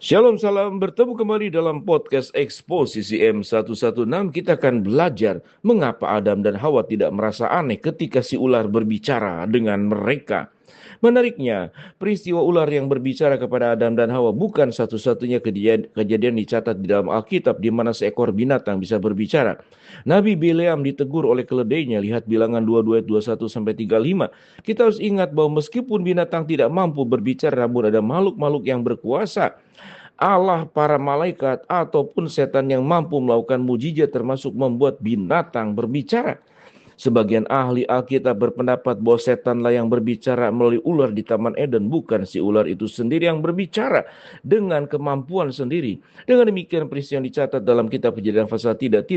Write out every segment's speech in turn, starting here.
Shalom, salam bertemu kembali dalam podcast Eksposisi M116. Kita akan belajar mengapa Adam dan Hawa tidak merasa aneh ketika si ular berbicara dengan mereka. Menariknya, peristiwa ular yang berbicara kepada Adam dan Hawa bukan satu-satunya kejadian dicatat di dalam Alkitab di mana seekor binatang bisa berbicara. Nabi Bileam ditegur oleh keledainya, lihat Bilangan 22 ayat 21 sampai 35. Kita harus ingat bahwa meskipun binatang tidak mampu berbicara, namun ada makhluk-makhluk yang berkuasa, Allah, para malaikat, ataupun setan yang mampu melakukan mujizat termasuk membuat binatang berbicara. Sebagian ahli Alkitab berpendapat bahwa setanlah yang berbicara melalui ular di Taman Eden, bukan si ular itu sendiri yang berbicara dengan kemampuan sendiri. Dengan demikian, peristiwa yang dicatat dalam kitab Kejadian pasal tidak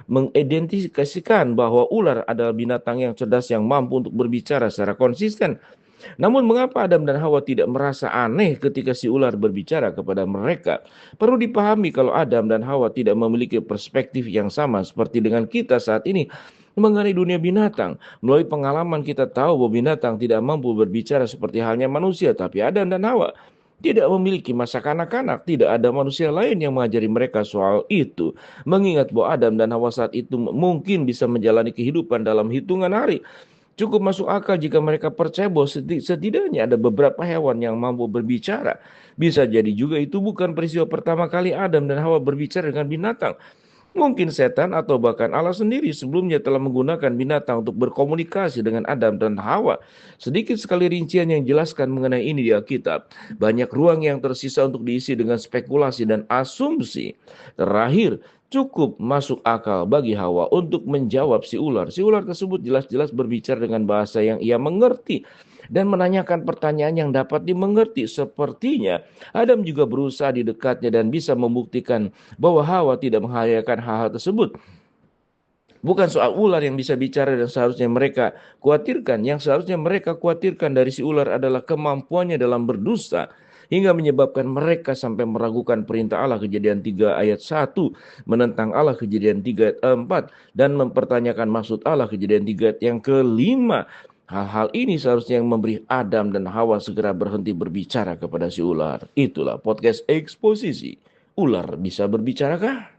mengidentifikasikan bahwa ular adalah binatang yang cerdas yang mampu untuk berbicara secara konsisten. Namun mengapa Adam dan Hawa tidak merasa aneh ketika si ular berbicara kepada mereka? Perlu dipahami kalau Adam dan Hawa tidak memiliki perspektif yang sama seperti dengan kita saat ini mengenai dunia binatang. Melalui pengalaman kita tahu bahwa binatang tidak mampu berbicara seperti halnya manusia, tapi Adam dan Hawa tidak memiliki masa kanak-kanak, tidak ada manusia lain yang mengajari mereka soal itu. Mengingat bahwa Adam dan Hawa saat itu mungkin bisa menjalani kehidupan dalam hitungan hari. Cukup masuk akal jika mereka percaya bahwa setidaknya ada beberapa hewan yang mampu berbicara. Bisa jadi juga itu bukan peristiwa pertama kali Adam dan Hawa berbicara dengan binatang. Mungkin setan atau bahkan Allah sendiri sebelumnya telah menggunakan binatang untuk berkomunikasi dengan Adam dan Hawa. Sedikit sekali rincian yang jelaskan mengenai ini di Alkitab. Banyak ruang yang tersisa untuk diisi dengan spekulasi dan asumsi. Terakhir, cukup masuk akal bagi Hawa untuk menjawab si ular. Si ular tersebut jelas-jelas berbicara dengan bahasa yang ia mengerti dan menanyakan pertanyaan yang dapat dimengerti. Sepertinya Adam juga berusaha di dekatnya dan bisa membuktikan bahwa Hawa tidak menghayalkan hal-hal tersebut. Bukan soal ular yang bisa bicara dan seharusnya mereka khawatirkan. Yang seharusnya mereka khawatirkan dari si ular adalah kemampuannya dalam berdusta hingga menyebabkan mereka sampai meragukan perintah Allah. Kejadian 3 ayat 1, menentang Allah. Kejadian 3 ayat 4, dan mempertanyakan maksud Allah. Kejadian 3 ayat yang kelima. Hal-hal ini seharusnya yang memberi Adam dan Hawa segera berhenti berbicara kepada si ular. Itulah podcast Eksposisi. Ular bisa berbicarakah?